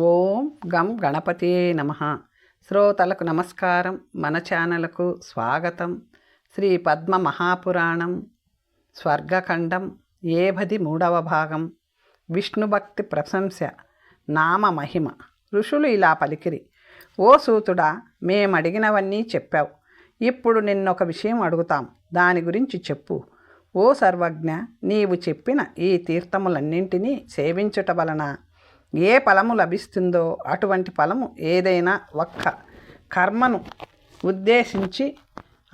ఓం గం గణపతియే నమః. శ్రోతలకు నమస్కారం. మన ఛానల్కు స్వాగతం. శ్రీ పద్మ మహాపురాణం స్వర్గఖండం 73వ భాగం. విష్ణుభక్తి ప్రశంస నామ మహిమ. ఋషులు ఇలా పలికిరి: ఓ సూతుడా, మేమడిగినవన్నీ చెప్పావు. ఇప్పుడు నిన్నొక విషయం అడుగుతాం, దాని గురించి చెప్పు. ఓ సర్వజ్ఞ, నీవు చెప్పిన ఈ తీర్థములన్నింటినీ సేవించుట వలన ఏ ఫలము లభిస్తుందో అటువంటి ఫలము ఏదైనా ఒక్క కర్మను ఉద్దేశించి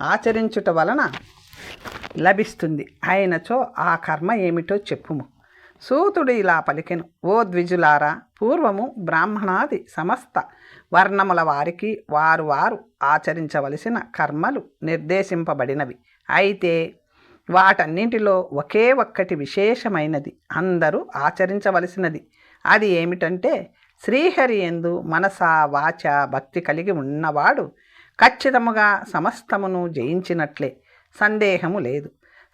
ఆచరించుట వలన లభిస్తుంది. అయినచో ఆ కర్మ ఏమిటో చెప్పుము. సూతుడు ఇలా పలికెను: ఓ ద్విజులారా, పూర్వము బ్రాహ్మణాది సమస్త వర్ణముల వారికి వారు ఆచరించవలసిన కర్మలు నిర్దేశింపబడినవి. అయితే వాటన్నింటిలో ఒకే ఒక్కటి విశేషమైనది, అందరూ ఆచరించవలసినది. అది ఏమిటంటే, శ్రీహరి యందు మనసా వాచ భక్తి కలిగి ఉన్నవాడు ఖచ్చితముగా సమస్తమును జయించినట్లే, సందేహము లేదు.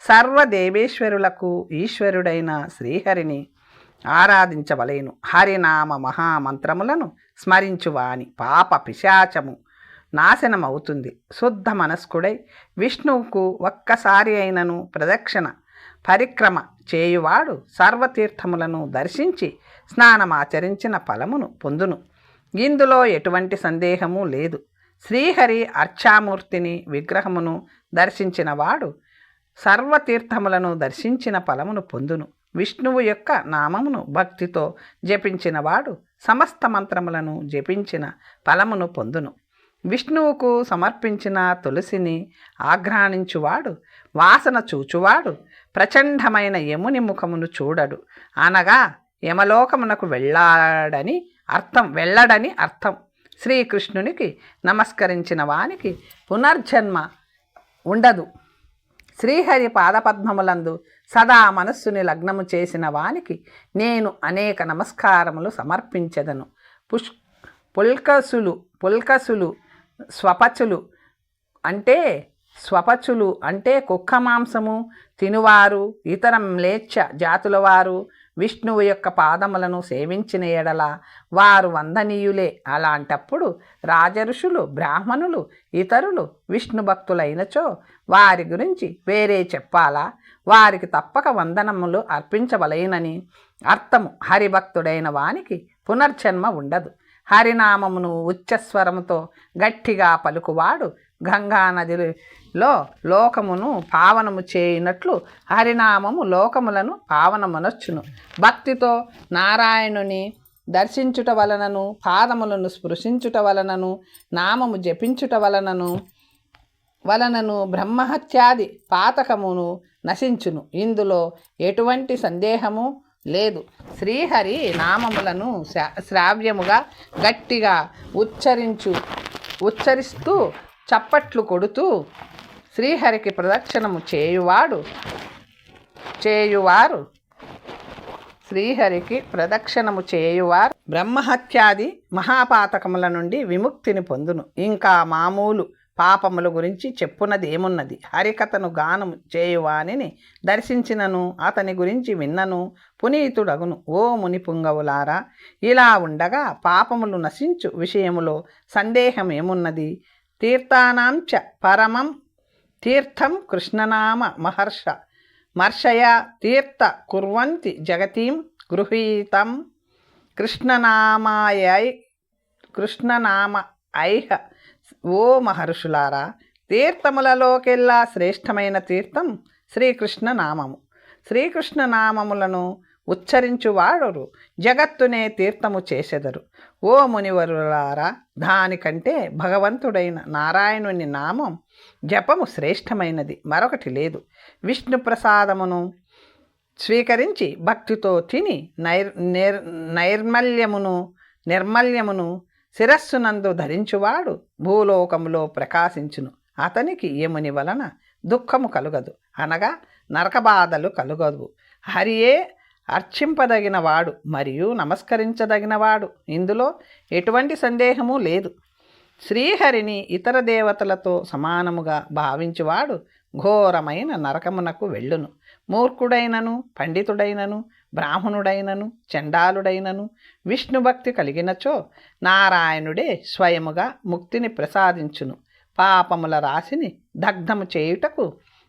సర్వదేవేశ్వరులకు ఈశ్వరుడైన శ్రీహరిని ఆరాధించవలేను. హరినామ మహామంత్రములను స్మరించువాని పాప పిశాచము నాశనమవుతుంది. శుద్ధ మనస్కుడై విష్ణువుకు ఒక్కసారి అయినను ప్రదక్షిణ పరిక్రమ చేయువాడు సర్వతీర్థములను దర్శించి స్నానమాచరించిన ఫలమును పొందును. ఇందులో ఎటువంటి సందేహము లేదు. శ్రీహరి అర్చామూర్తిని విగ్రహమును దర్శించినవాడు సర్వతీర్థములను దర్శించిన ఫలమును పొందును. విష్ణువు యొక్క నామమును భక్తితో జపించినవాడు సమస్త మంత్రములను జపించిన ఫలమును పొందును. విష్ణువుకు సమర్పించిన తులసిని ఆఘ్రాణించువాడు, వాసన చూచువాడు ప్రచండమైన యముని ముఖమును చూడడు. అనగా యమలోకమునకు వెళ్ళడని అర్థం. శ్రీకృష్ణునికి నమస్కరించిన వానికి పునర్జన్మ ఉండదు. శ్రీహరి పాదపద్మములందు సదా మనస్సుని లగ్నము చేసిన వానికి నేను అనేక నమస్కారములు సమర్పించెదను. పుల్కసులు స్వపచులు అంటే కుక్క మాంసము తినువారు, ఇతర మ్లేచ్ఛ జాతుల వారు విష్ణువు యొక్క పాదములను సేవించిన ఎడల వారు వందనీయులే. అలాంటప్పుడు రాజఋషులు, బ్రాహ్మణులు, ఇతరులు విష్ణు భక్తులైనచో వారి గురించి వేరే చెప్పాలా? వారికి తప్పక వందనములు అర్పించవలెనని అర్థము. హరిభక్తుడైన వానికి పునర్జన్మ ఉండదు. హరినామమును ఉచ్చస్వరముతో గట్టిగా పలుకువాడు గంగా నదిలో లోకమును పావనము చేయునట్లు హరినామము లోకములను పావనమనొచ్చును. భక్తితో నారాయణుని దర్శించుట వలనను, పాదములను స్పృశించుట వలనను, నామము జపించుట వలనను బ్రహ్మహత్యాది పాతకమును నశించును. ఇందులో ఎటువంటి సందేహము లేదు. శ్రీహరి నామములను శ్రావ్యముగా గట్టిగా ఉచ్చరిస్తూ చప్పట్లు కొడుతూ శ్రీహరికి ప్రదక్షిణము చేయువారు బ్రహ్మహత్యాది మహాపాతకముల నుండి విముక్తిని పొందును. ఇంకా మామూలు పాపముల గురించి చెప్పున్నది ఏమున్నది? హరికథను గానము చేయువానిని దర్శించినను, అతని గురించి విన్నను పునీతుడగును. ఓ ముని పుంగవులారా, ఇలా ఉండగా పాపములు నశించు విషయములో సందేహం ఏమున్నది? తీర్థానాంచ పరమం తీర్థం కృష్ణనామ మర్షయ తీర్థ కుర్వంతి జగతీం గృహీతం కృష్ణనామ ఐహ. ఓ మహర్షులారా, తీర్థములలోకెల్లా శ్రేష్టమైన తీర్థం శ్రీకృష్ణ నామము. శ్రీకృష్ణ నామములను ఉచ్చరించువాడు జగత్తునే తీర్థము చేసెదరు. ఓ మునివరులారా, దానికంటే భగవంతుడైన నారాయణుని నామం జపము శ్రేష్టమైనది మరొకటి లేదు. విష్ణు ప్రసాదమును స్వీకరించి భక్తితో తిని నిర్మల్యమును శిరస్సునందు ధరించువాడు భూలోకములో ప్రకాశించును. అతనికి యముని వలన దుఃఖము కలుగదు, అనగా నరకబాధలు కలుగదు. హరియే అర్చింపదగినవాడు మరియు నమస్కరించదగినవాడు. ఇందులో ఎటువంటి సందేహము లేదు. శ్రీహరిని ఇతర దేవతలతో సమానముగా భావించువాడు ఘోరమైన నరకమునకు వెళ్ళును. మూర్ఖుడైనను పండితుడైనను బ్రాహ్మణుడైనను చండాలుడైనను విష్ణుభక్తి కలిగినచో నారాయణుడే స్వయముగా ముక్తిని ప్రసాదించును. పాపముల రాశిని దగ్ధము చేయుటకు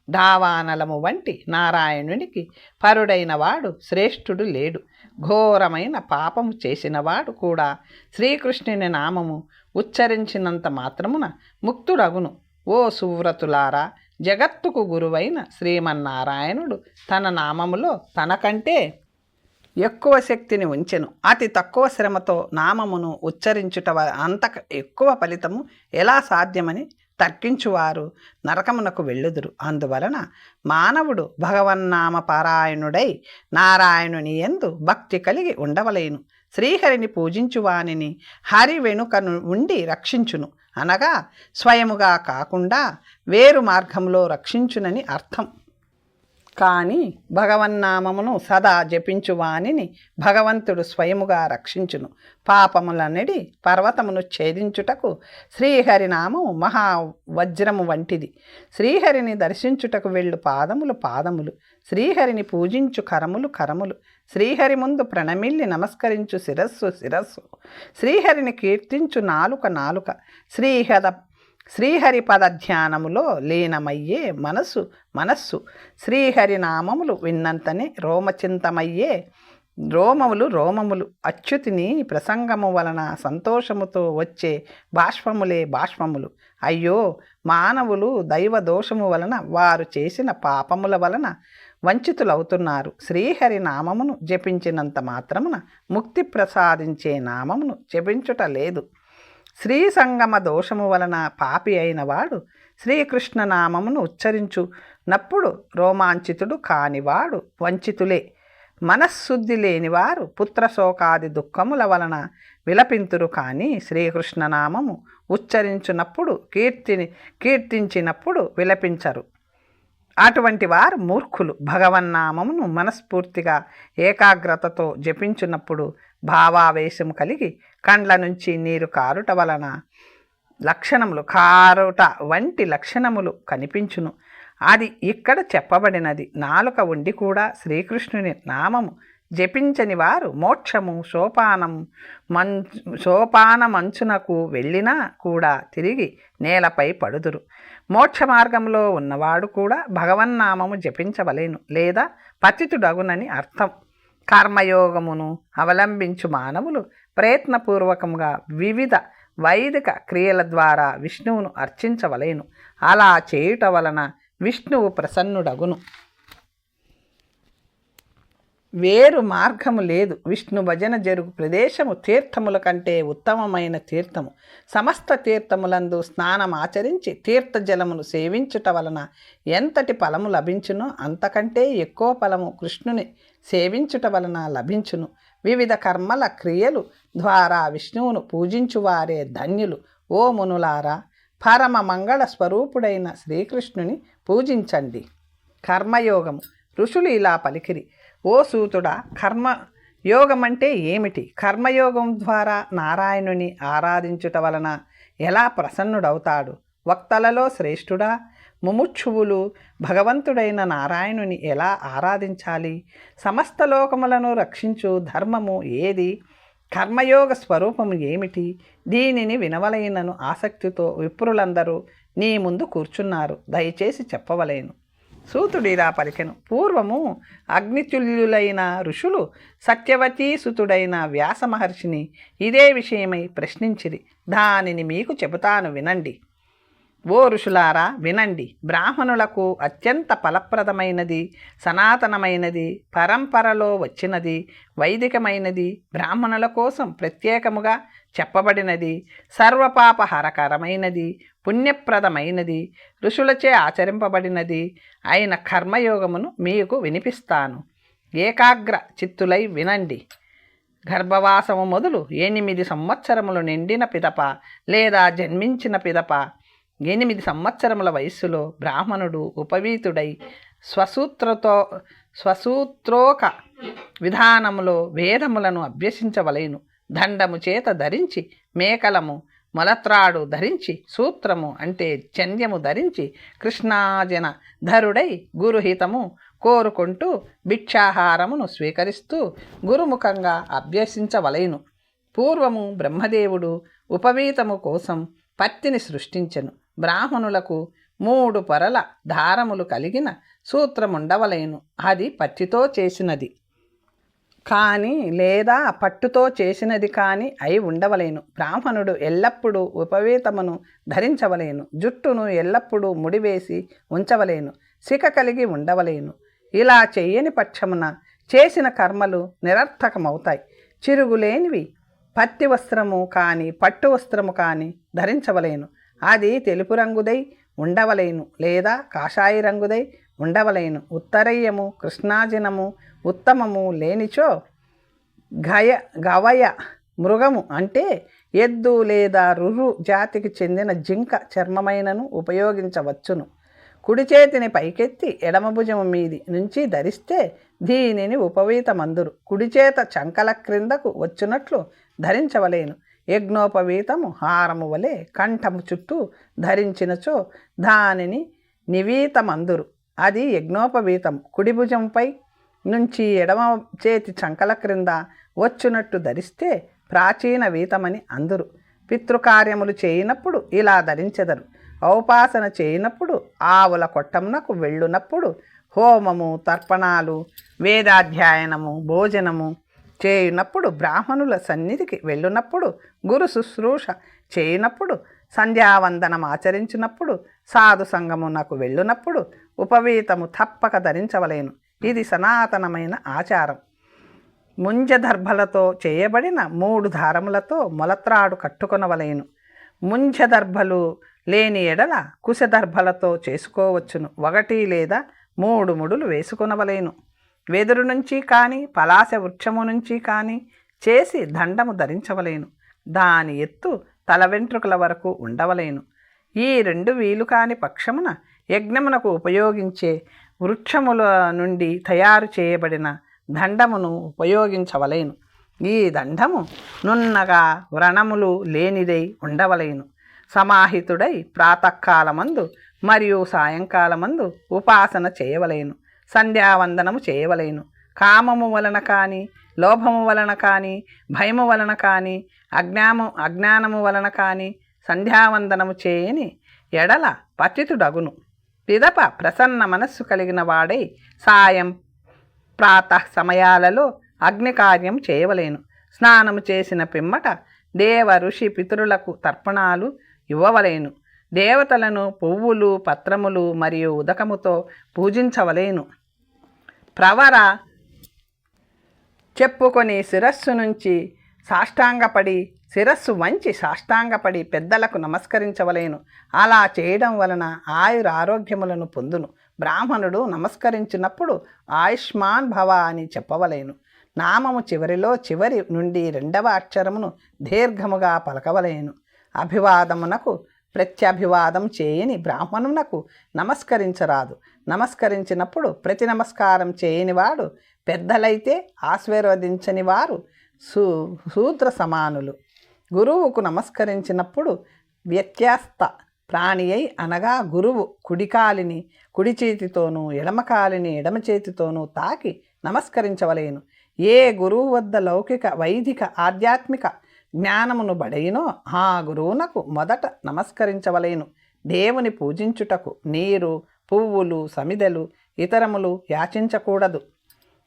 దావానలము వంటి నారాయణునికి పరుడైన వాడు శ్రేష్ఠుడు లేడు. ఘోరమైన పాపము చేసినవాడు కూడా శ్రీకృష్ణుని నామము ఉచ్చరించినంత మాత్రమున ముక్తుడగును. ఓ సువ్రతులారా, జగత్తుకు గురువైన శ్రీమన్నారాయణుడు తన నామములో తనకంటే ఎక్కువ శక్తిని ఉంచెను. అతి తక్కువ శ్రమతో నామమును ఉచ్చరించుట అంత ఎక్కువ ఫలితము ఎలా సాధ్యమని తర్కించువారు నరకమునకు వెళ్ళుదురు. అందువలన మానవుడు భగవన్నామ పారాయణుడై నారాయణుని యందు భక్తి కలిగి ఉండవలేను. శ్రీహరిని పూజించువానిని హరి వెనుకను ఉండి రక్షించును, అనగా స్వయముగా కాకుండా వేరు మార్గంలో రక్షించునని అర్థం. కానీ భగవన్నామమును సదా జపించువానిని భగవంతుడు స్వయముగా రక్షించును. పాపములనడి పర్వతమును ఛేదించుటకు శ్రీహరినామము మహావజ్రము వంటిది. శ్రీహరిని దర్శించుటకు వెళ్ళు పాదములు పాదములు, శ్రీహరిని పూజించు కరములు కరములు, శ్రీహరి ముందు ప్రణమిల్లి నమస్కరించు శిరస్సు శిరస్సు, శ్రీహరిని కీర్తించు నాలుక నాలుక, శ్రీహరి పద ధ్యానములో లీనమయ్యే మనస్సు మనస్సు, శ్రీహరి నామములు విన్నంతనే రోమచింతమయ్యే రోమములు రోమములు, అచ్యుతిని ప్రసంగము వలన సంతోషముతో వచ్చే బాష్పములే బాష్పములు. అయ్యో, మానవులు దైవ దోషము వలన వారు చేసిన పాపముల వలన వంచితులవుతున్నారు. శ్రీహరి నామమును జపించినంత మాత్రమున ముక్తి ప్రసాదించే నామమును జపించుట లేదు. శ్రీ సంగమ దోషము వలన పాపి అయిన వాడు శ్రీకృష్ణ నామమును ఉచ్చరించునప్పుడు రోమాంచితుడు కానివాడు వంచితులే. మనశ్శుద్ధి లేనివారు పుత్రశోకాది దుఃఖముల వలన విలపింతురు, కానీ శ్రీకృష్ణనామము ఉచ్చరించునప్పుడు కీర్తించినప్పుడు విలపించరు. అటువంటి వారు మూర్ఖులు. భగవన్నామమును మనస్ఫూర్తిగా ఏకాగ్రతతో జపించున్నప్పుడు భావావేశము కలిగి కండ్ల నుంచి నీరు కారుట వలన లక్షణములు కారుట వంటి లక్షణములు కనిపించును. అది ఇక్కడ చెప్పబడినది. నాలుక ఉండి కూడా శ్రీకృష్ణుని నామము జపించని వారు మోక్షము సోపానమంచునకు వెళ్ళినా కూడా తిరిగి నేలపై పడుదురు. మోక్ష మార్గంలో ఉన్నవాడు కూడా భగవన్నామము జపించవలేను, లేదా పతితుడగునని అర్థం. కర్మయోగమును అవలంబించు మానవులు ప్రయత్నపూర్వకంగా వివిధ వైదిక క్రియల ద్వారా విష్ణువును అర్చించవలేను. అలా చేయుట వలన విష్ణువు ప్రసన్నుడగును. వేరు మార్గము లేదు. విష్ణు భజన జరుగు ప్రదేశము తీర్థముల కంటే ఉత్తమమైన తీర్థము. సమస్త తీర్థములందు స్నానం ఆచరించి తీర్థజలమును సేవించుట వలన ఎంతటి ఫలము లభించునో అంతకంటే ఎక్కువ ఫలము కృష్ణుని సేవించుట వలన లభించును. వివిధ కర్మల క్రియలు ద్వారా విష్ణువును పూజించువారే ధన్యులు. ఓ మునులారా, పరమ మంగళ స్వరూపుడైన శ్రీకృష్ణుని పూజించండి. కర్మయోగము. ఋషులు ఇలా పలికిరి: ఓ సూతుడా, కర్మయోగం అంటే ఏమిటి? కర్మయోగం ద్వారా నారాయణుని ఆరాధించుట వలన ఎలా ప్రసన్నుడవుతాడు? వక్తలలో శ్రేష్ఠుడా, ముముక్షువులు భగవంతుడైన నారాయణుని ఎలా ఆరాధించాలి? సమస్త లోకములను రక్షించు ధర్మము ఏది? కర్మయోగ స్వరూపము ఏమిటి? దీనిని వినవలైనను ఆసక్తితో విప్రులందరూ నీ ముందు కూర్చున్నారు. దయచేసి చెప్పవలేను. సూతుడిలా పలికెను: పూర్వము అగ్నితుల్యులైన ఋషులు సత్యవతీ సుతుడైన వ్యాస మహర్షిని ఇదే విషయమై ప్రశ్నించిరి. దానిని మీకు చెబుతాను, వినండి. ఓ ఋషులారా, వినండి. బ్రాహ్మణులకు అత్యంత ఫలప్రదమైనది, సనాతనమైనది, పరంపరలో వచ్చినది, వైదికమైనది, బ్రాహ్మణుల కోసం ప్రత్యేకముగా చెప్పబడినది, సర్వపాపహరకరమైనది, పుణ్యప్రదమైనది, ఋషులచే ఆచరింపబడినది అయిన కర్మయోగమును మీకు వినిపిస్తాను. ఏకాగ్ర చిత్తులై వినండి. గర్భవాసము మొదలు 8 సంవత్సరములు నిండిన పిదప లేదా జన్మించిన పిదప 8 సంవత్సరముల వయస్సులో బ్రాహ్మణుడు ఉపవీతుడై స్వసూత్రోక విధానములో వేదములను అభ్యసించవలెను. దండము చేత ధరించి, మేకలము మొలత్రాడు ధరించి, సూత్రము అంటే చంద్యము ధరించి, కృష్ణాజన ధరుడై గురుహితము కోరుకుంటూ భిక్షాహారమును స్వీకరిస్తూ గురుముఖంగా అభ్యసించవలెను. పూర్వము బ్రహ్మదేవుడు ఉపవీతము కోసం పత్తిని సృష్టించెను. బ్రాహ్మణులకు 3 పొరల దారములు కలిగిన సూత్రముండవలెను. అది పత్తితో చేసినది కానీ లేదా పట్టుతో చేసినది కానీ అయి ఉండవలేను. బ్రాహ్మణుడు ఎల్లప్పుడూ ఉపవీతమును ధరించవలేను. జుట్టును ఎల్లప్పుడూ ముడివేసి ఉంచవలేను. శిఖ కలిగి ఉండవలేను. ఇలా చెయ్యని పక్షమున చేసిన కర్మలు నిరర్థకమవుతాయి. చిరుగులేనివి పత్తి వస్త్రము కానీ పట్టు వస్త్రము కానీ ధరించవలేను. అది తెలుపు రంగుదై ఉండవలేను లేదా కాషాయి రంగుదై ఉండవలేను. ఉత్తరయ్యము కృష్ణాజినము ఉత్తమము లేనిచో గవయ మృగము అంటే ఎద్దు లేదా రుర్రు జాతికి చెందిన జింక చర్మమైనను ఉపయోగించవచ్చును. కుడి చేతిని పైకెత్తి ఎడమ భుజము మీది నుంచి ధరిస్తే దీనిని ఉపవీతమందురు. కుడి చేత చంకల క్రిందకు వచ్చునట్లు ధరించవలేను. యజ్ఞోపవీతము హారము వలె కంఠము చుట్టూ ధరించినచో దానిని నివీతమందురు. అది యజ్ఞోపవీతము. కుడి భుజంపై నుంచి ఎడమ చేతి చంకల క్రింద వచ్చునట్టు ధరిస్తే ప్రాచీన వీతమని అందురు. పితృకార్యములు చేయనప్పుడు ఇలా ధరించెదరు. ఔపాసన చేయనప్పుడు, ఆవుల కొట్టమునకు వెళ్ళునప్పుడు, హోమము తర్పణాలు వేదాధ్యయనము భోజనము చేయనప్పుడు, బ్రాహ్మణుల సన్నిధికి వెళ్ళునప్పుడు, గురు శుశ్రూష చేయనప్పుడు, సంధ్యావందనం ఆచరించినప్పుడు, సాధు సంగమునకు వెళ్ళునప్పుడు ఉపవీతము తప్పక ధరించవలేను. ఇది సనాతనమైన ఆచారం. ముంజదర్భలతో చేయబడిన 3 దారములతో మొలత్రాడు కట్టుకొనవలేను. ముంజదర్భలు లేని ఎడల కుశదర్భలతో చేసుకోవచ్చును. 1 లేదా 3 ముడులు వేసుకొనవలేను. వెదురు నుంచి కానీ పలాస వృక్షము నుంచి కానీ చేసి దండము ధరించవలేను. దాని ఎత్తు తల వెంట్రుకల వరకు ఉండవలేను. ఈ 2 వీలు కాని పక్షమున యజ్ఞమునకు ఉపయోగించే వృక్షముల నుండి తయారు చేయబడిన దండమును ఉపయోగించవలేను. ఈ దండము నున్నగా వ్రణములు లేనిదై ఉండవలేను. సమాహితుడై ప్రాతకాలమందు మరియు సాయంకాలమందు ఉపాసన చేయవలేను. సంధ్యావందనము చేయవలేను. కామము వలన కానీ లోభము వలన కానీ భయము వలన కానీ అజ్ఞానము వలన కానీ సంధ్యావందనము చేయని ఎడల పతితుడగును. పిదప ప్రసన్న మనస్సు కలిగిన వాడై సాయం ప్రాతః సమయాలలో అగ్నికార్యం చేయవలేను. స్నానము చేసిన పిమ్మట దేవ ఋషి పితరులకు తర్పణాలు ఇవ్వవలేను. దేవతలను పువ్వులు పత్రములు మరియు ఉదకముతో పూజించవలేను. ప్రవర చెప్పుకొని శిరస్సు వంచి సాష్టాంగపడి పెద్దలకు నమస్కరించవలేను. అలా చేయడం వలన ఆరోగ్యములను పొందును. బ్రాహ్మణుడు నమస్కరించినప్పుడు ఆయుష్మాన్ భవ అని చెప్పవలేను. నామము చివరి నుండి 2వ అక్షరమును దీర్ఘముగా పలకవలేను. అభివాదమునకు ప్రత్యభివాదం చేయని బ్రాహ్మణునకు నమస్కరించరాదు. నమస్కరించినప్పుడు ప్రతి నమస్కారం చేయనివాడు పెద్దలైతే ఆశీర్వదించని వారు శూద్ర సమానులు. గురువుకు నమస్కరించినప్పుడు వ్యత్యాస్త ప్రాణి అయి అనగా గురువు కుడికాలిని కుడి చేతితోనూ ఎడమకాలిని ఎడమ చేతితోనూ తాకి నమస్కరించవలేను. ఏ గురువు వద్ద లౌకిక వైదిక ఆధ్యాత్మిక జ్ఞానమును బడయినో ఆ గురువునకు మొదట నమస్కరించవలేను. దేవుని పూజించుటకు నీరు పువ్వులు సమిదలు ఇతరములు యాచించకూడదు.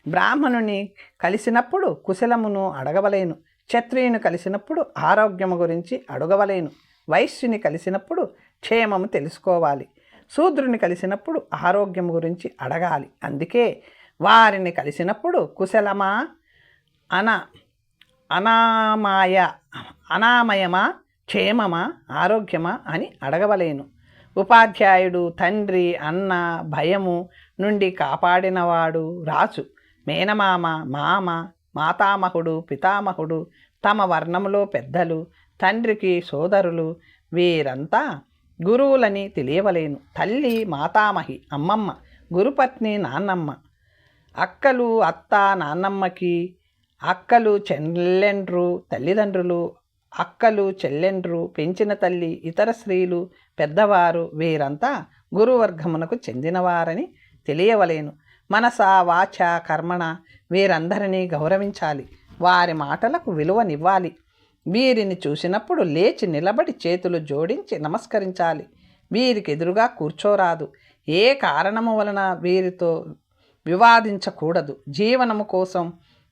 బ్రాహ్మణుని కలిసినప్పుడు కుశలమును అడగవలేను. క్షత్రియుని కలిసినప్పుడు ఆరోగ్యము గురించి అడగవలేను. వైశ్యుని కలిసినప్పుడు క్షేమము తెలుసుకోవాలి. శూద్రుని కలిసినప్పుడు ఆరోగ్యం గురించి అడగాలి. అందుకే వారిని కలిసినప్పుడు కుశలమా అనామయమా క్షేమమా ఆరోగ్యమా అని అడగవలేను. ఉపాధ్యాయుడు తండ్రి అన్న భయము నుండి కాపాడినవాడు రాజు. మేనమామ మామ మాతామహుడు పితామహుడు తమ వర్ణములో పెద్దలు తండ్రికి సోదరులు వీరంతా గురువులని తెలియవలేను. తల్లి మాతామహి అమ్మమ్మ, గురుపత్ని నాన్నమ్మ, అక్కలు అత్త నాన్నమ్మకి, అక్కలు చెల్లెండ్రు తల్లిదండ్రులు, అక్కలు చెల్లెండ్రు పెంచిన తల్లి, ఇతర స్త్రీలు పెద్దవారు వీరంతా గురువర్గమునకు చెందినవారని తెలియవలేను. మనస వాచ కర్మణ వీరందరినీ గౌరవించాలి. వారి మాటలకు విలువనివ్వాలి. వీరిని చూసినప్పుడు లేచి నిలబడి చేతులు జోడించి నమస్కరించాలి. వీరికి ఎదురుగా కూర్చోరాదు. ఏ కారణము వలన వీరితో వివాదించకూడదు. జీవనము కోసం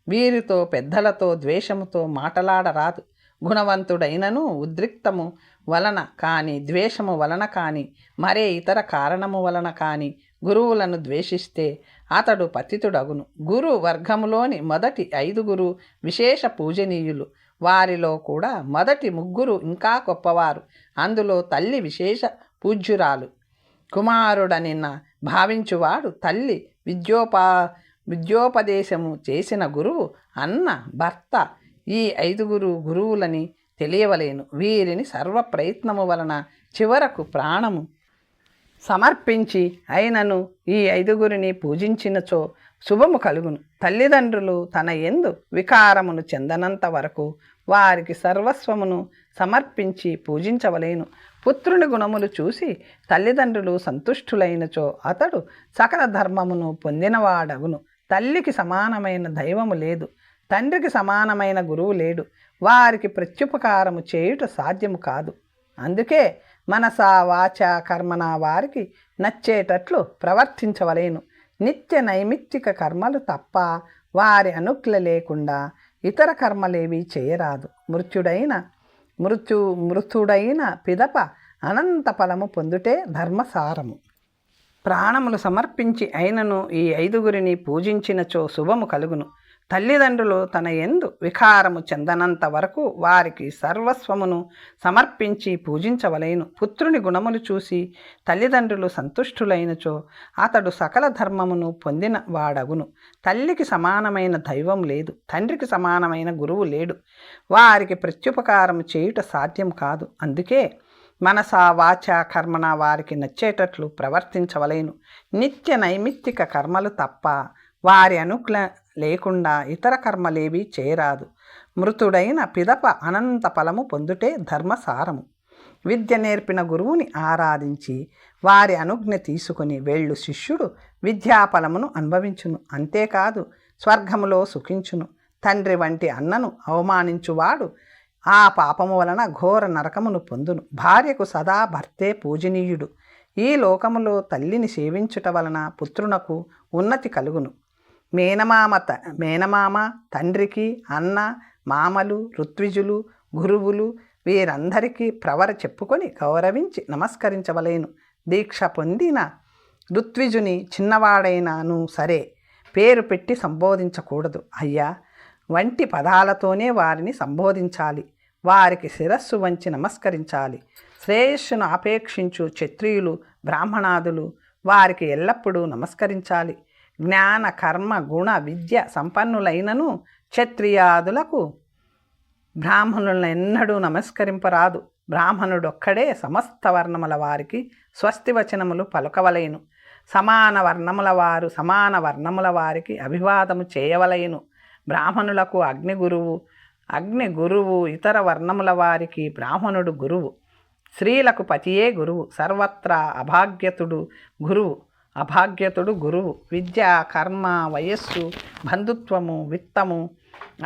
వీరితో పెద్దలతో ద్వేషముతో మాటలాడరాదు. గుణవంతుడైనను ఉద్రిక్తము వలన కానీ ద్వేషము వలన కానీ మరే ఇతర కారణము వలన కానీ గురువులను ద్వేషిస్తే అతడు పతితుడగును. గురు వర్గములోని మొదటి 5 విశేష పూజనీయులు. వారిలో కూడా మొదటి 3 ఇంకా గొప్పవారు. అందులో తల్లి విశేష పూజ్యురాలు. కుమారుడనిన భావించువాడు తల్లి విద్యోపదేశము చేసిన గురువు, అన్న, భర్త ఈ 5 గురువులని తెలియవలేను. వీరిని సర్వ ప్రయత్నము వలన చివరకు ప్రాణము సమర్పించి అయినను ఈ 5 పూజించినచో శుభము కలుగును. తల్లిదండ్రులు తన యందు వికారమును చెందనంత వరకు వారికి సర్వస్వమును సమర్పించి పూజించవలేను. పుత్రుని గుణములు చూసి తల్లిదండ్రులు సంతుష్టులైనచో అతడు సకల ధర్మమును పొందినవాడగును. తల్లికి సమానమైన దైవము లేదు, తండ్రికి సమానమైన గురువు లేడు. వారికి ప్రత్యుపకారము చేయుట సాధ్యము కాదు. అందుకే మనస వాచ కర్మణ వారికి నచ్చేటట్లు ప్రవర్తించవలేను. నిత్య నైమిత్తిక కర్మలు తప్ప వారి అనుజ్ఞ లేకుండా ఇతర కర్మలేవి చేయరాదు. మృతుడైన పిదప అనంత ఫలము పొందుటే ధర్మసారము. ప్రాణములు సమర్పించి అయినను ఈ 5 పూజించినచో శుభము కలుగును. తల్లిదండ్రులు తన యందు వికారము చెందనంత వరకు వారికి సర్వస్వమును సమర్పించి పూజించవలేను. పుత్రుని గుణములు చూసి తల్లిదండ్రులు సంతుష్టులైనచో అతడు సకల ధర్మమును పొందిన వాడగును. తల్లికి సమానమైన దైవం లేదు, తండ్రికి సమానమైన గురువు లేడు. వారికి ప్రత్యుపకారము చేయుట సాధ్యం కాదు. అందుకే మనస వాచ కర్మణ వారికి నచ్చేటట్లు ప్రవర్తించవలేను. నిత్య నైమిత్తిక కర్మలు తప్ప వారి అనుజ్ఞ లేకుండా ఇతర కర్మలేవి చేయరాదు. మృతుడైన పిదప అనంత ఫలము పొందుటే ధర్మసారము. విద్య నేర్పిన గురువుని ఆరాధించి వారి అనుజ్ఞ తీసుకుని వెళ్ళు శిష్యుడు విద్యాఫలమును అనుభవించును. అంతేకాదు స్వర్గములో సుఖించును. తండ్రి వంటి అన్నను అవమానించువాడు ఆ పాపము వలన ఘోర నరకమును పొందును. భార్యకు సదా భర్తే పూజనీయుడు. ఈ లోకములో తల్లిని సేవించుట వలన పుత్రునకు ఉన్నతి కలుగును. మేనమామ తండ్రికి, అన్న, మామలు, ఋత్విజులు, గురువులు వీరందరికీ ప్రవర చెప్పుకొని గౌరవించి నమస్కరించవలేను. దీక్ష పొందిన ఋత్విజుని చిన్నవాడైనాను సరే పేరు పెట్టి సంబోధించకూడదు. అయ్యా వంటి పదాలతోనే వారిని సంబోధించాలి. వారికి శిరస్సు వంచి నమస్కరించాలి. శ్రేయస్సును ఆపేక్షించు క్షత్రియులు, బ్రాహ్మణాదులు వారికి ఎల్లప్పుడూ నమస్కరించాలి. జ్ఞాన కర్మ గుణ విద్య సంపన్నులైనను క్షత్రియాదులకు బ్రాహ్మణులను ఎన్నడూ నమస్కరింపరాదు. బ్రాహ్మణుడొక్కడే సమస్త వర్ణముల వారికి స్వస్తి వచనములు పలుకవలైను. సమాన వర్ణముల వారు సమాన వర్ణముల వారికి అభివాదము చేయవలైను. బ్రాహ్మణులకు అగ్ని గురువు, ఇతర వర్ణముల వారికి బ్రాహ్మణుడు గురువు. స్త్రీలకు పతియే గురువు. సర్వత్రా అభాగ్యతుడు గురువు. విద్య, కర్మ, వయస్సు, బంధుత్వము, విత్తము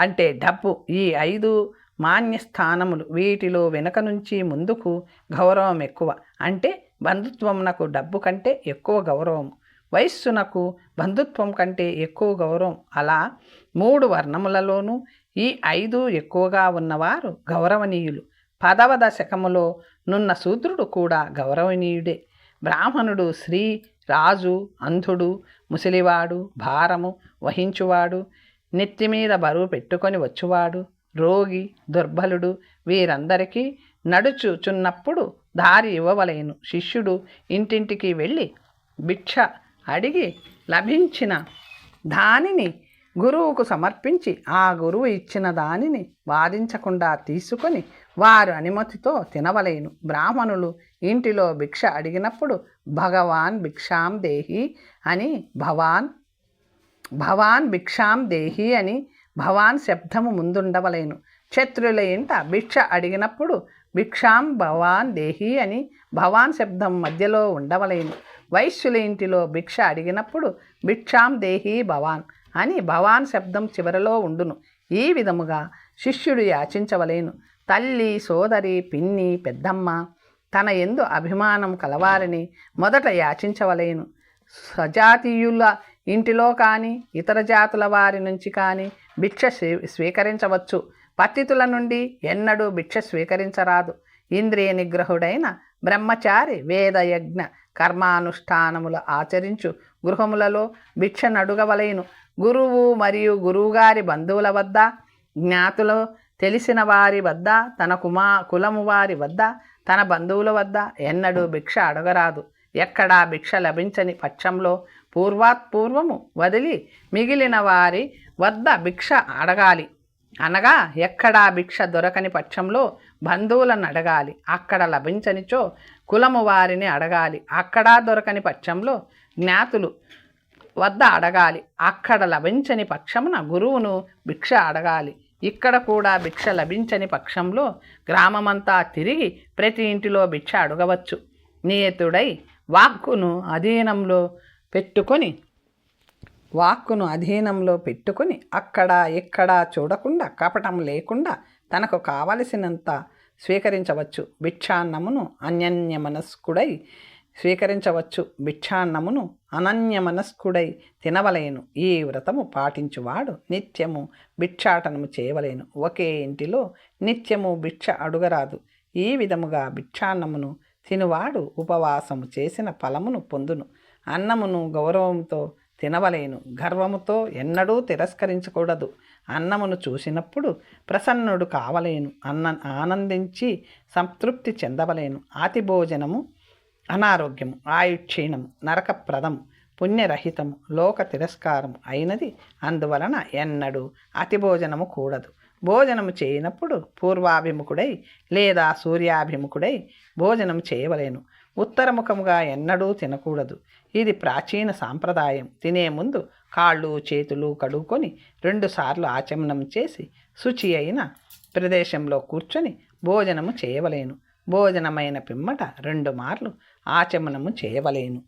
అంటే డబ్బు ఈ 5 మాన్యస్థానములు. వీటిలో వెనుక నుంచి ముందుకు గౌరవం ఎక్కువ. అంటే బంధుత్వమునకు డబ్బు కంటే ఎక్కువ గౌరవం, వయస్సునకు బంధుత్వం కంటే ఎక్కువ గౌరవం. అలా 3 వర్ణములలోనూ ఈ 5 ఎక్కువగా ఉన్నవారు గౌరవనీయులు. 10వ దశకములో నున్న శూద్రుడు కూడా గౌరవనీయుడే. బ్రాహ్మణుడు శ్రీ, రాజు, అంధుడు, ముసలివాడు, భారము వహించువాడు, నెత్తిమీద బరువు పెట్టుకొని వచ్చువాడు, రోగి, దుర్బలుడు వీరందరికీ నడుచుచున్నప్పుడు దారి ఇవ్వవలేను. శిష్యుడు ఇంటింటికి వెళ్ళి భిక్ష అడిగి లభించిన దానిని గురువుకు సమర్పించి ఆ గురువు ఇచ్చిన దానిని వాదించకుండా తీసుకొని వారు అనుమతితో తినవలేను. బ్రాహ్మణులు ఇంటిలో భిక్ష అడిగినప్పుడు భగవాన్ భిక్షాం దేహి అని భవాన్ భిక్షాం దేహి అని భవాన్ శబ్దము ముందుండవలేను. క్షత్రుల ఇంట భిక్ష అడిగినప్పుడు భిక్షాం భవాన్ దేహి అని భవాన్ శబ్దం మధ్యలో ఉండవలేను. వైశ్యుల ఇంటిలో భిక్ష అడిగినప్పుడు భిక్షాం దేహి భవాన్ అని భవాన్ శబ్దం చివరలో ఉండును. ఈ విధముగా శిష్యుడు యాచించవలేను. తల్లి, సోదరి, పిన్ని, పెద్దమ్మ తన యందు అభిమానం కలవారిని మొదట యాచించవలేను. సజాతీయుల ఇంటిలో కానీ ఇతర జాతుల వారి నుంచి కానీ భిక్ష స్వీకరించవచ్చు. పతితుల నుండి ఎన్నడూ భిక్ష స్వీకరించరాదు. ఇంద్రియ నిగ్రహుడైన బ్రహ్మచారి వేదయజ్ఞ కర్మానుష్ఠానములు ఆచరించు గృహములలో భిక్ష నడుగవలేను. గురువు మరియు గురువుగారి బంధువుల వద్ద, జ్ఞాతులు తెలిసిన వారి వద్ద, తన కులము వారి వద్ద, తన బంధువుల వద్ద ఎన్నడూ భిక్ష అడగరాదు. ఎక్కడా భిక్ష లభించని పక్షంలో పూర్వము వదిలి మిగిలిన వారి వద్ద భిక్ష అడగాలి. అనగా ఎక్కడా భిక్ష దొరకని పక్షంలో బంధువులను అడగాలి. అక్కడ లభించనిచో కులము వారిని అడగాలి. అక్కడా దొరకని పక్షంలో జ్ఞాతులు వద్ద అడగాలి. అక్కడ లభించని పక్షమున గురువును భిక్ష అడగాలి. ఇక్కడ కూడా భిక్ష లభించని పక్షంలో గ్రామమంతా తిరిగి ప్రతి ఇంటిలో భిక్ష అడగవచ్చు. నియతుడై వాక్కును అధీనంలో పెట్టుకొని అక్కడ ఇక్కడ చూడకుండా కపటం లేకుండా తనకు కావలసినంత స్వీకరించవచ్చు. భిక్షాన్నమును అనన్యమనస్కుడై తినవలేను. ఈ వ్రతము పాటించువాడు నిత్యము భిక్షాటనము చేయవలేను. ఒకే ఇంటిలో నిత్యము భిక్ష అడుగరాదు. ఈ విధముగా భిక్షాన్నమును తినువాడు ఉపవాసము చేసిన ఫలమును పొందును. అన్నమును గౌరవంతో తినవలేను. గర్వముతో ఎన్నడూ తిరస్కరించకూడదు. అన్నమును చూసినప్పుడు ప్రసన్నుడు కావలేను. ఆనందించి సంతృప్తి చెందవలేను. అతి భోజనము అనారోగ్యము, ఆయుక్షీణము, నరకప్రదము, పుణ్యరహితము, లోక తిరస్కారము అయినది. అందువలన ఎన్నడూ అతి భోజనము కూడదు. భోజనము చేయనప్పుడు పూర్వాభిముఖుడై లేదా సూర్యాభిముఖుడై భోజనం చేయవలేను. ఉత్తరముఖముగా ఎన్నడూ తినకూడదు. ఇది ప్రాచీన సాంప్రదాయం. తినే ముందు కాళ్ళు చేతులు కడుక్కొని 2 సార్లు ఆచమనం చేసి శుచి అయిన ప్రదేశంలో కూర్చొని భోజనము చేయవలేను. భోజనమైన పిమ్మట 2 మార్లు ఆచమనము చేయవలేను.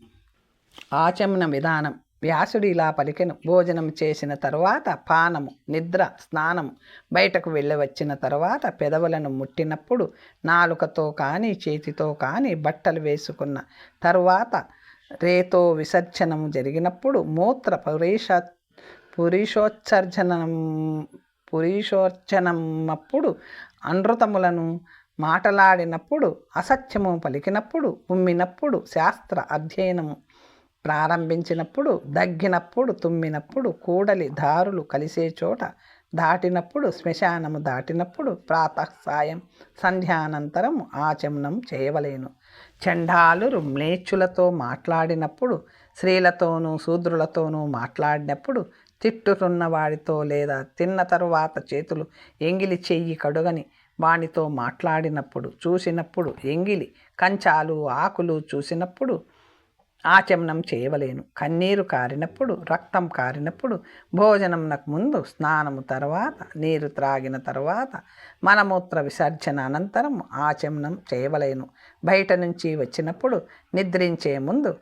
ఆచమన విధానం. వ్యాసుడు ఇలా పలికెను. భోజనం చేసిన తరువాత పానము, నిద్ర, స్నానము, బయటకు వెళ్ళి వచ్చిన తరువాత పెదవులను ముట్టినప్పుడు, నాలుకతో కానీ చేతితో కానీ బట్టలు వేసుకున్న తరువాత, రేతో విసర్జనము జరిగినప్పుడు, మూత్ర పురీషోచ్చరణమప్పుడు, అనృతములను మాటలాడినప్పుడు, అసత్యము పలికినప్పుడు, ఉమ్మినప్పుడు, శాస్త్ర అధ్యయనము ప్రారంభించినప్పుడు, దగ్గినప్పుడు, తుమ్మినప్పుడు, కూడలి దారులు కలిసే చోట దాటినప్పుడు, శ్మశానము దాటినప్పుడు, ప్రాతఃసాయం సంధ్యానంతరము ఆచమనం చేయవలేను. చండాలురు మ్లేచ్చులతో మాట్లాడినప్పుడు, స్త్రీలతోనూ శూద్రులతోనూ మాట్లాడినప్పుడు, తిట్టుతున్న వాడితో లేదా తిన్న తరువాత చేతులు ఎంగిలి చెయ్యి కడుగని వానితో మాట్లాడినప్పుడు, చూసినప్పుడు, ఎంగిలి కంచాలు ఆకులు చూసినప్పుడు ఆచమనం చేయవలేను. కన్నీరు కారినప్పుడు, రక్తం కారినప్పుడు, భోజనంకు ముందు, స్నానము తర్వాత, నీరు త్రాగిన తర్వాత, మలమూత్ర విసర్జన అనంతరం ఆచమనం చేయవలేను. బయట నుంచి వచ్చినప్పుడు, నిద్రించే ముందు,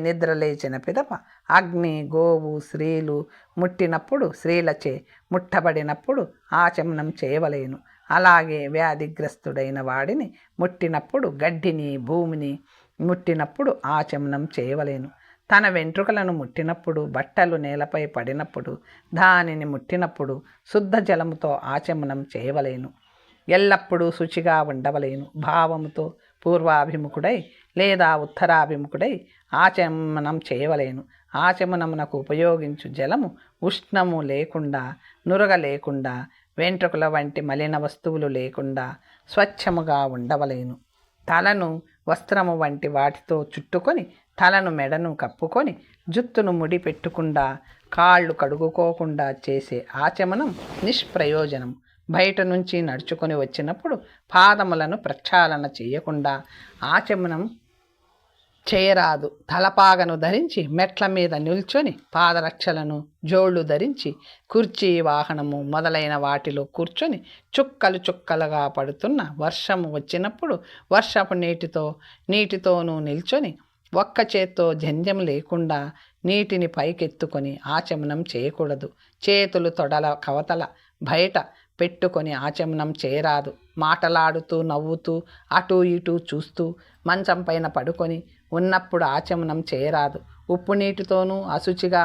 నిద్ర లేచిన పిదప, అగ్ని, గోవు, స్త్రీలు ముట్టినప్పుడు, స్త్రీలచే ముట్టబడినప్పుడు ఆచమనం చేయవలేను. అలాగే వ్యాధిగ్రస్తుడైన వాడిని ముట్టినప్పుడు, గడ్డిని, భూమిని ముట్టినప్పుడు ఆచమనం చేయవలేను. తన వెంట్రుకలను ముట్టినప్పుడు, బట్టలు నేలపై పడినప్పుడు, దానిని ముట్టినప్పుడు శుద్ధ జలముతో ఆచమనం చేయవలేను. ఎల్లప్పుడూ శుచిగా ఉండవలేను. భావముతో పూర్వాభిముఖుడై లేదా ఉత్తరాభిముఖుడై ఆచమనం చేయవలేను. ఆచమనమునకు ఉపయోగించు జలము ఉష్ణము లేకుండా, నురగ లేకుండా, వెంట్రుకల వంటి మలిన వస్తువులు లేకుండా స్వచ్ఛముగా ఉండవలేను. తలను వస్త్రము వంటి వాటితో చుట్టుకొని, తలను మెడను కప్పుకొని, జుత్తును ముడి పెట్టకుండా, కాళ్ళు కడుగుకోకుండా చేసే ఆచమనం నిష్ప్రయోజనం. బయట నుంచి నడుచుకొని వచ్చినప్పుడు పాదములను ప్రక్షాళన చేయకుండా ఆచమనం చేయరాదు. తలపాగను ధరించి మెట్ల మీద నిల్చొని పాదరక్షలను జోళ్లు ధరించి కుర్చీ వాహనము మొదలైన వాటిలో కూర్చొని చుక్కలు చుక్కలుగా పడుతున్న వర్షము వచ్చినప్పుడు వర్షపు నీటితోనూ నిల్చొని ఒక్క చేత్తో జంధ్యం లేకుండా నీటిని పైకెత్తుకొని ఆచమనం చేయకూడదు. చేతులు తొడల కవతల బయట పెట్టుకొని ఆచమనం చేయరాదు. మాటలాడుతూ నవ్వుతూ అటూ ఇటూ చూస్తూ మంచం పైన పడుకొని ఉన్నప్పుడు ఆచమనం చేయరాదు. ఉప్పు నీటితోనూ అశుచిగా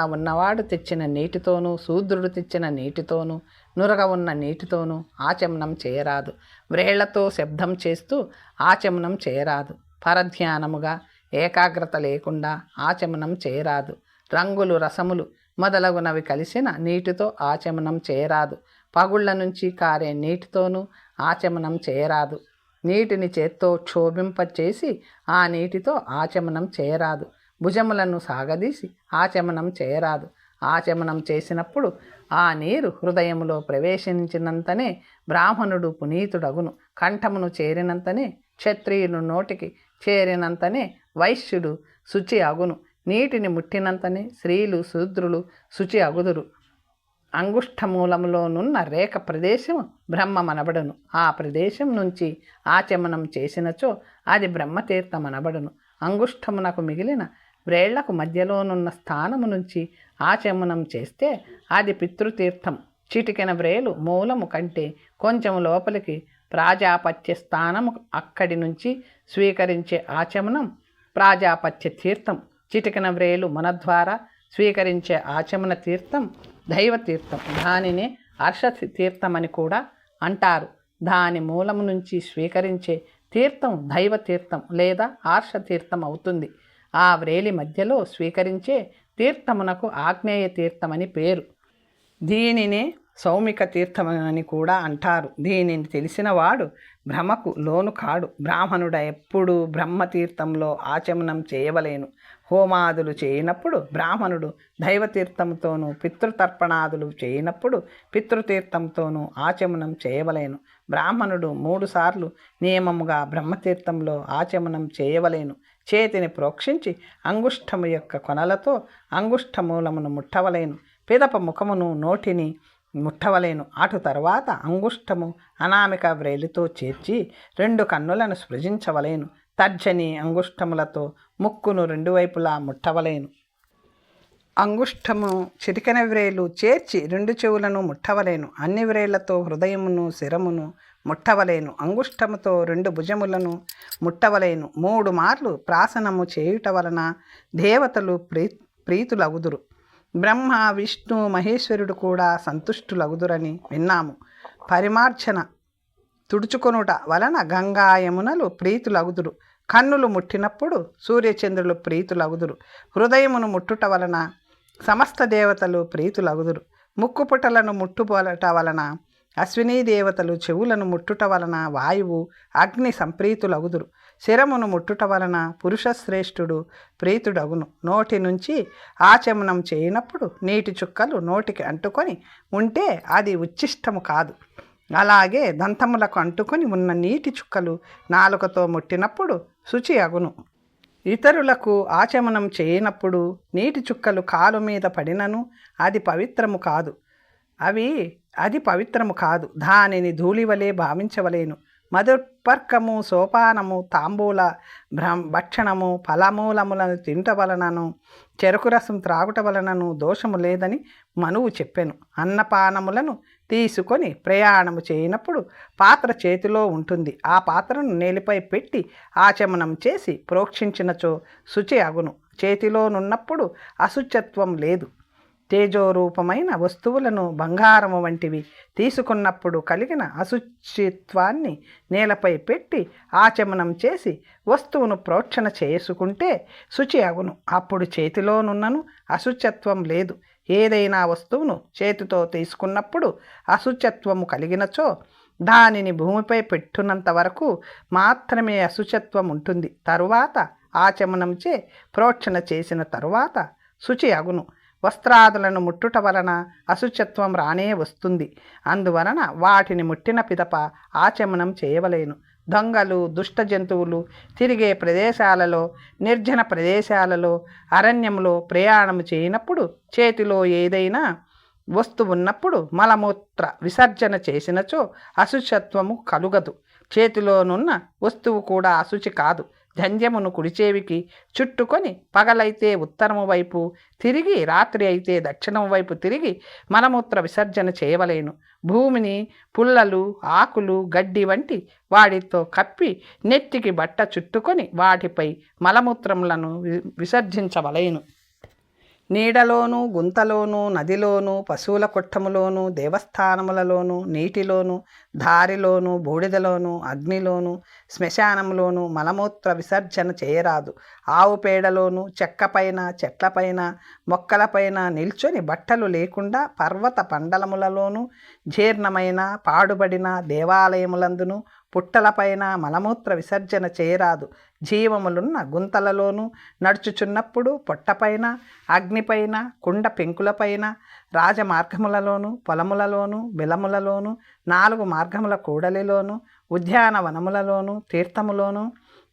ఉన్నవాడు తెచ్చిన నీటితోనూ శూద్రుడు తెచ్చిన నీటితోనూ నురగ ఉన్న నీటితోనూ ఆచమనం చేయరాదు. వ్రేళ్లతో శబ్దం చేస్తూ ఆచమనం చేయరాదు. పరధ్యానముగా ఏకాగ్రత లేకుండా ఆచమనం చేయరాదు. రంగులు రసములు మొదలగునవి కలిసిన నీటితో ఆచమనం చేయరాదు. పగుళ్ల నుంచి కారే నీటితోనూ ఆచమనం చేయరాదు. నీటిని చేత్తో క్షోభింపచేసి ఆ నీటితో ఆచమనం చేయరాదు. భుజములను సాగదీసి ఆచమనం చేయరాదు. ఆచమనం చేసినప్పుడు ఆ నీరు హృదయములో ప్రవేశించినంతనే బ్రాహ్మణుడు పునీతుడగును. కంఠమును చేరినంతనే క్షత్రియుడు నోటికి చేరినంతనే వైశ్యుడు శుచి అగును. నీటిని ముట్టినంతనే స్త్రీలు శూద్రులు శుచి అగుదురు. అంగుష్ఠమూలములోనున్న రేఖ ప్రదేశము బ్రహ్మమనబడును. ఆ ప్రదేశం నుంచి ఆచమనం చేసినచో అది బ్రహ్మతీర్థమనబడును. అంగుష్ఠమునకు మిగిలిన వ్రేళ్లకు మధ్యలోనున్న స్థానము నుంచి ఆచమనం చేస్తే అది పితృతీర్థం. చిటికెన వ్రేలు మూలము కంటే కొంచెం లోపలికి ప్రాజాపత్య స్థానము, అక్కడి నుంచి స్వీకరించే ఆచమనం ప్రాజాపత్య తీర్థం. చిటికెన వ్రేలు మన ద్వారా స్వీకరించే ఆచమన తీర్థం దైవతీర్థం. దానినే హర్ష తీర్థమని కూడా అంటారు. దాని మూలము నుంచి స్వీకరించే తీర్థం దైవతీర్థం లేదా హర్ష తీర్థం అవుతుంది. ఆ వ్రేలి మధ్యలో స్వీకరించే తీర్థమునకు ఆగ్నేయ తీర్థమని పేరు. దీనినే సౌమిక తీర్థమని కూడా అంటారు. దీనిని తెలిసినవాడు భ్రమకు లోను కాడు. బ్రాహ్మణుడ ఎప్పుడు బ్రహ్మతీర్థంలో ఆచమనం చేయవలేను. హోమాదులు చేయనప్పుడు బ్రాహ్మణుడు దైవతీర్థంతోనూ, పితృతర్పణాదులు చేయనప్పుడు పితృతీర్థంతోనూ ఆచమనం చేయవలేను. బ్రాహ్మణుడు 3 సార్లు నియమముగా బ్రహ్మతీర్థంలో ఆచమనం చేయవలేను. చేతిని ప్రోక్షించి అంగుష్ఠము యొక్క కొనలతో అంగుష్ఠమూలమును ముట్టవలేను. పిదప ముఖమును నోటిని ముట్టవలేను. అటు తర్వాత అంగుష్ఠము అనామిక వ్రేలితో చేర్చి 2 కన్నులను స్పృశించవలేను. తర్జని అంగుష్ఠములతో ముక్కును 2 వైపులా ముట్టవలేను. అంగుష్ఠము చిటికెన వ్రేలు చేర్చి 2 చెవులను ముట్టవలేను. అన్ని వ్రేళ్లతో హృదయమును శిరమును ముట్టవలేను. అంగుష్ఠముతో 2 భుజములను ముట్టవలేను. 3 మార్లు ప్రాసనము చేయుట వలన దేవతలు ప్రీతులగుదురు. బ్రహ్మ విష్ణు మహేశ్వరుడు కూడా సంతుష్టులగుదురని విన్నాము. పరిమార్జన తుడుచుకొనుట వలన గంగా యమునలు ప్రీతులగుదురు. కన్నులు ముట్టినప్పుడు సూర్యచంద్రులు ప్రీతులగుదురు. హృదయమును ముట్టుట వలన సమస్త దేవతలు ప్రీతులగుదురు. ముక్కుపుటలను ముట్టుబోలట వలన అశ్వినీ దేవతలు, చెవులను ముట్టుట వలన వాయువు అగ్ని సంప్రీతులగుదురు. శిరమును ముట్టుట వలన పురుషశ్రేష్ఠుడు ప్రీతుడగును. నోటి నుంచి ఆచమనం చేయనప్పుడు నీటి చుక్కలు నోటికి అంటుకొని ఉంటే అది ఉచ్ఛిష్టము కాదు. అలాగే దంతములకు అంటుకొని ఉన్న నీటి చుక్కలు నాలుకతో ముట్టినప్పుడు శుచి అగును. ఇతరులకు ఆచమనం చేయనప్పుడు నీటి చుక్కలు కాలు మీద పడినను అది పవిత్రము కాదు. దానిని ధూళివలే భావించవలేను. మధుపర్కము, సోపానము, తాంబూల భక్షణము, ఫలమూలములను తింట వలనను చెరుకు రసం త్రాగుట వలనను దోషము లేదని మనువు చెప్పెను. అన్నపానములను తీసుకొని ప్రయాణము చేయనప్పుడు పాత్ర చేతిలో ఉంటుంది. ఆ పాత్రను నేలపై పెట్టి ఆచమనం చేసి ప్రోక్షించినచో శుచి అగును. చేతిలోనున్నప్పుడు అశుచత్వం లేదు. తేజోరూపమైన వస్తువులను, బంగారము వంటివి తీసుకున్నప్పుడు కలిగిన అశుచిత్వాన్ని నేలపై పెట్టి ఆచమనం చేసి వస్తువును ప్రోక్షణ చేసుకుంటే శుచి అగును. అప్పుడు చేతిలోనున్నను అశుచత్వం లేదు. ఏదైనా వస్తువును చేతితో తీసుకున్నప్పుడు అశుచత్వము కలిగినచో దానిని భూమిపై పెట్టున్నంత వరకు మాత్రమే అశుచత్వం ఉంటుంది. తరువాత ఆచమనంచే ప్రోక్షణ చేసిన తరువాత శుచి అగును. వస్త్రాదులను ముట్టుట వలన అశుచత్వం రానే వస్తుంది. అందువలన వాటిని ముట్టిన పిదప ఆచమనం చేయవలేను. దొంగలు, దుష్ట జంతువులు తిరిగే ప్రదేశాలలో, నిర్జన ప్రదేశాలలో, అరణ్యంలో ప్రయాణం చేయనప్పుడు, చేతిలో ఏదైనా వస్తువు ఉన్నప్పుడు మలమూత్ర విసర్జన చేసినచో అశుచత్వము కలుగదు. చేతిలోనున్న వస్తువు కూడా అశుచి కాదు. జంధ్యమును కుడిచేవికి చుట్టుకొని పగలైతే ఉత్తరము వైపు తిరిగి, రాత్రి అయితే దక్షిణం వైపు తిరిగి మలమూత్ర విసర్జన చేయవలేను. భూమిని పుల్లలు, ఆకులు, గడ్డి వంటి వాటితో కప్పి నెత్తికి బట్ట చుట్టుకొని వాటిపై మలమూత్రములను విసర్జించవలేను. నీడలోను, గుంతలోను, నదిలోను, పశువుల కొట్టములోను, దేవస్థానములలోను, నీటిలోను, దారిలోను, బూడిదలోను, అగ్నిలోను, శ్మశానంలోను మలమూత్ర విసర్జన చేయరాదు. ఆవు పేడలోను, చెక్కపైన, చెట్లపైన, మొక్కలపైన నిల్చొని బట్టలు లేకుండా పర్వత పండలములలోను, జీర్ణమైన పాడుబడిన దేవాలయములందును, పుట్టలపైన మలమూత్ర విసర్జన చేయరాదు. జీవములున్న గుంతలలోనూ, నడుచుచున్నప్పుడు పొట్టపైన, అగ్నిపైన, కుండ పెంకులపైన, రాజమార్గములలోను, పొలములలోను, బిలములలోను, 4 మార్గముల కూడలిలోను, ఉద్యానవనములలోను, తీర్థములోను,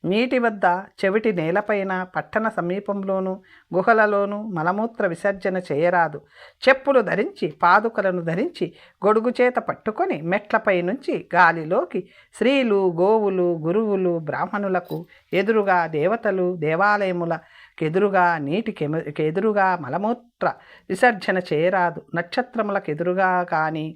నీటి వద్ద, చెవిటి నేలపైన, పట్టణ సమీపంలోను, గుహలలోను మలమూత్ర విసర్జన చేయరాదు. చెప్పులు ధరించి, పాదుకలను ధరించి, గొడుగు చేత పట్టుకొని మెట్లపై నుంచి గాలిలోకి స్త్రీలు, గోవులు, గురువులు, బ్రాహ్మణులకు ఎదురుగా, దేవతలు, దేవాలయములకెదురుగా, నీటికెదురుగా మలమూత్ర విసర్జన చేయరాదు. నక్షత్రములకు ఎదురుగా కానీ,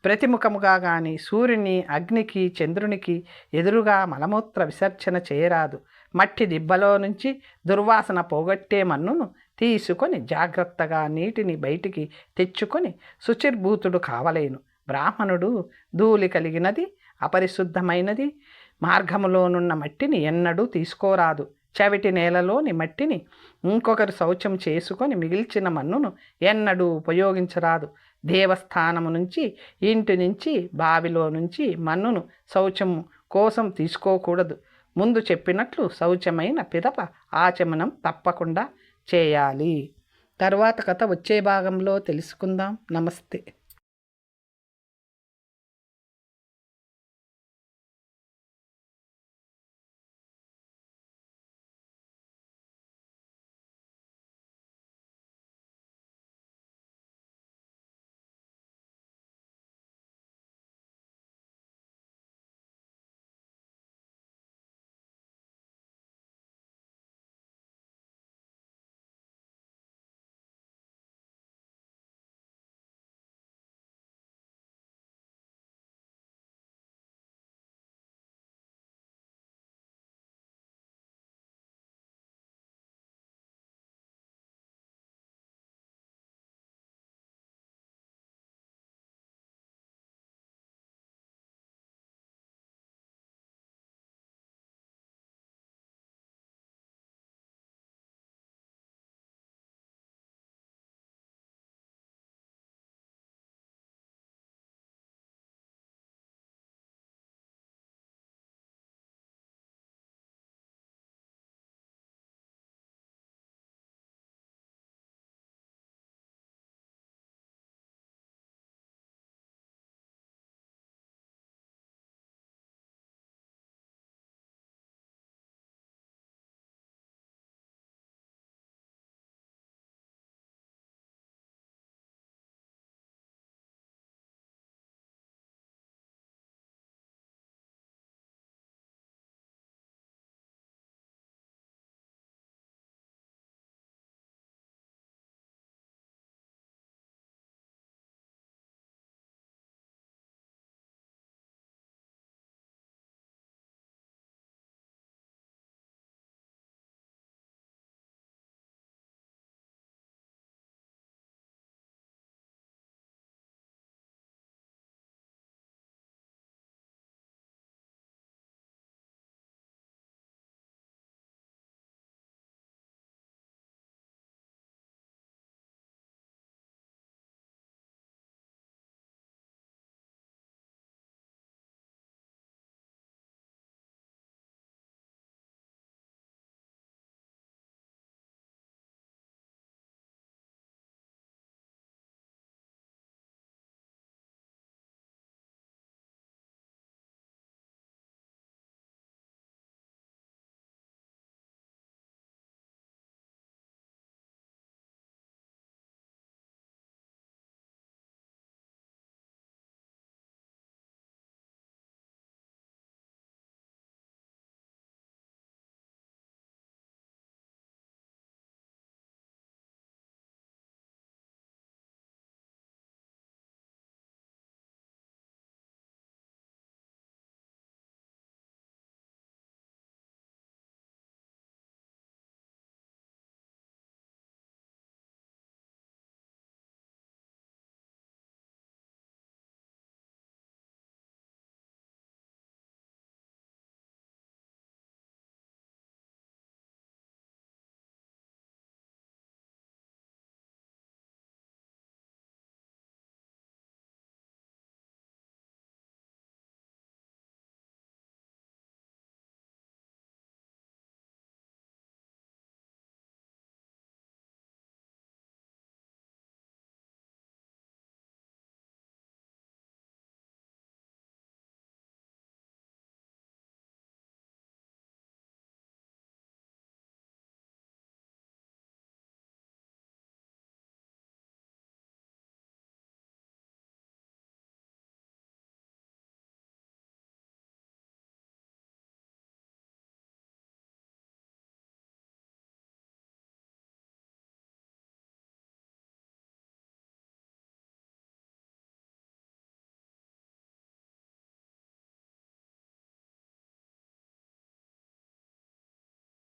ప్రతిముఖముగా కానీ, సూర్యుని, అగ్నికి, చంద్రునికి ఎదురుగా మలమూత్ర విసర్జన చేయరాదు. మట్టి దిబ్బలో నుంచి దుర్వాసన పోగొట్టే మన్నును తీసుకొని జాగ్రత్తగా నీటిని బయటికి తెచ్చుకొని శుచిర్భూతుడు కావలేను. బ్రాహ్మణుడు ధూళి కలిగినది, అపరిశుద్ధమైనది మార్గములోనున్న మట్టిని ఎన్నడూ తీసుకోరాదు. చవిటి నేలలోని మట్టిని ఇంకొకరు శౌచం చేసుకొని మిగిల్చిన మన్నును ఎన్నడూ ఉపయోగించరాదు. దేవస్థానము నుంచి, ఇంటి నుంచి, బావిలో నుంచి మన్నును శౌచము కోసం తీసుకోకూడదు. ముందు చెప్పినట్లు శౌచమైన పిదప ఆచమనం తప్పకుండా చేయాలి. తర్వాత కథ వచ్చే భాగంలో తెలుసుకుందాం. నమస్తే.